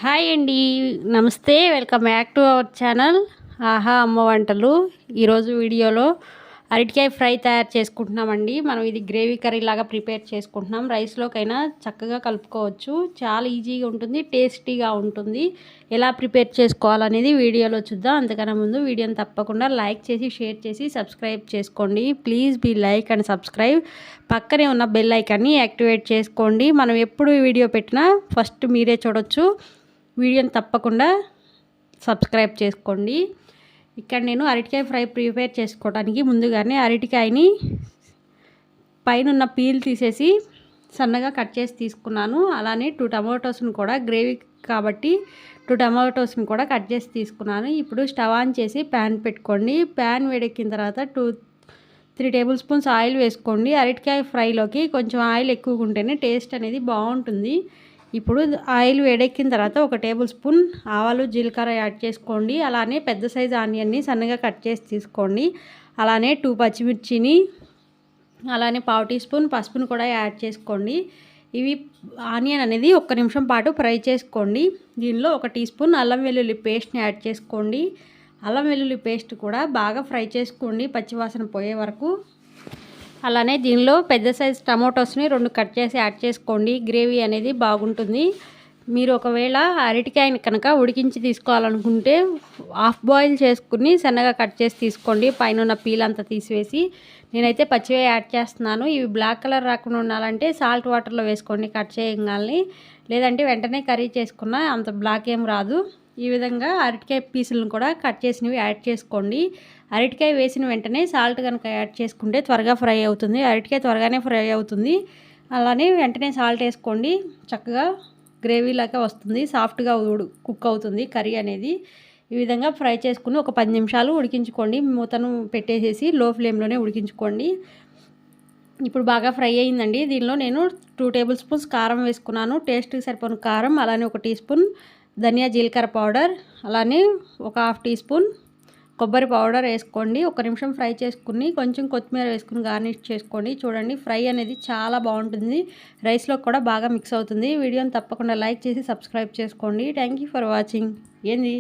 Hi అండి, నమస్తే. Welcome back to our channel ఆహా అమ్మ వంటలు. ఈరోజు వీడియోలో అరటికాయ ఫ్రై తయారు చేసుకుంటున్నామండి. మనం ఇది గ్రేవీ కర్రీ లాగా ప్రిపేర్ చేసుకుంటున్నాం. రైస్లోకైనా చక్కగా కలుపుకోవచ్చు. చాలా ఈజీగా ఉంటుంది, టేస్టీగా ఉంటుంది. ఎలా ప్రిపేర్ చేసుకోవాలనేది వీడియోలో చూద్దాం. అంతకన్నా ముందు వీడియోని తప్పకుండా లైక్ చేసి, షేర్ చేసి, సబ్స్క్రైబ్ చేసుకోండి. Please be like and subscribe. పక్కనే ఉన్న బెల్ ఐకాన్ని యాక్టివేట్ చేసుకోండి. మనం ఎప్పుడు వీడియో పెట్టినా ఫస్ట్ మీరే చూడొచ్చు. వీడియోని తప్పకుండా సబ్స్క్రైబ్ చేసుకోండి. ఇక్కడ నేను అరటికాయ ఫ్రై ప్రిపేర్ చేసుకోవడానికి ముందుగానే అరటికాయని పైన పీల్ తీసేసి సన్నగా కట్ చేసి తీసుకున్నాను. అలానే 2 టమాటోస్ని కూడా గ్రేవీ కాబట్టి 2 టమాటోస్ని కూడా కట్ చేసి తీసుకున్నాను. ఇప్పుడు స్టవ్ ఆన్ చేసి ప్యాన్ పెట్టుకోండి. ప్యాన్ వేడెక్కిన తర్వాత 3 టేబుల్ స్పూన్స్ ఆయిల్ వేసుకోండి. అరటికాయ ఫ్రైలోకి కొంచెం ఆయిల్ ఎక్కువగా ఉంటేనే టేస్ట్ అనేది బాగుంటుంది. ఇప్పుడు ఆయిల్ వేడెక్కిన తర్వాత 1 టేబుల్ స్పూన్ ఆవాలు, జీలకర్ర యాడ్ చేసుకోండి. అలానే పెద్ద సైజు ఆనియన్ని సన్నగా కట్ చేసి తీసుకోండి. అలానే 2 పచ్చిమిర్చిని, అలానే 1/2 టీ స్పూన్ పసుపును కూడా యాడ్ చేసుకోండి. ఇవి ఆనియన్ అనేది 1 నిమిషం పాటు ఫ్రై చేసుకోండి. దీనిలో 1 టీ స్పూన్ అల్లం వెల్లుల్లి పేస్ట్ని యాడ్ చేసుకోండి. అల్లం వెల్లుల్లి పేస్ట్ కూడా బాగా ఫ్రై చేసుకోండి, పచ్చివాసన పోయే వరకు. అలానే దీనిలో పెద్ద సైజు టమాటోస్ని 2 కట్ చేసి యాడ్ చేసుకోండి. గ్రేవీ అనేది బాగుంటుంది. మీరు ఒకవేళ అరటికాయని కనుక ఉడికించి తీసుకోవాలనుకుంటే హాఫ్ బాయిల్ చేసుకుని సన్నగా కట్ చేసి తీసుకోండి, పైన ఉన్న పీల్ అంతా తీసివేసి. నేనైతే పచ్చివే యాడ్ చేస్తున్నాను. ఇవి బ్లాక్ కలర్ రాకుండా ఉండాలంటే సాల్ట్ వాటర్లో వేసుకోండి కట్ చేయగానే. లేదంటే వెంటనే కర్రీ చేసుకున్నా అంత బ్లాక్ ఏం రాదు. ఈ విధంగా అరటికాయ పీసులను కూడా కట్ చేసినవి యాడ్ చేసుకోండి. అరటికాయ వేసిన వెంటనే సాల్ట్ కనుక యాడ్ చేసుకుంటే త్వరగా ఫ్రై అవుతుంది. అరటికాయ త్వరగానే ఫ్రై అవుతుంది. అలానే వెంటనే సాల్ట్ వేసుకోండి. చక్కగా గ్రేవీ లాగా వస్తుంది, సాఫ్ట్గా కుక్ అవుతుంది కర్రీ అనేది. ఈ విధంగా ఫ్రై చేసుకుని ఒక 10 నిమిషాలు ఉడికించుకోండి. మూతను పెట్టేసేసి లో ఫ్లేమ్లోనే ఉడికించుకోండి. ఇప్పుడు బాగా ఫ్రై అయ్యిందండి. దీనిలో నేను 2 టేబుల్ స్పూన్స్ కారం వేసుకున్నాను, టేస్ట్కి సరిపోయిన కారం. అలానే 1 టీ స్పూన్ ధనియా జీలకర్ర పౌడర్, అలానే 1/2 టీ స్పూన్ కొబ్బరి పౌడర్ వేసుకోండి. 1 నిమిషం ఫ్రై చేసుకుని కొంచెం కొత్తిమీర వేసుకుని గార్నిష్ చేసుకోండి. చూడండి, ఫ్రై అనేది చాలా బాగుంటుంది. రైస్లో కూడా బాగా మిక్స్ అవుతుంది. వీడియోని తప్పకుండా లైక్ చేసి సబ్స్క్రైబ్ చేసుకోండి. Thank you for watching. ఏంది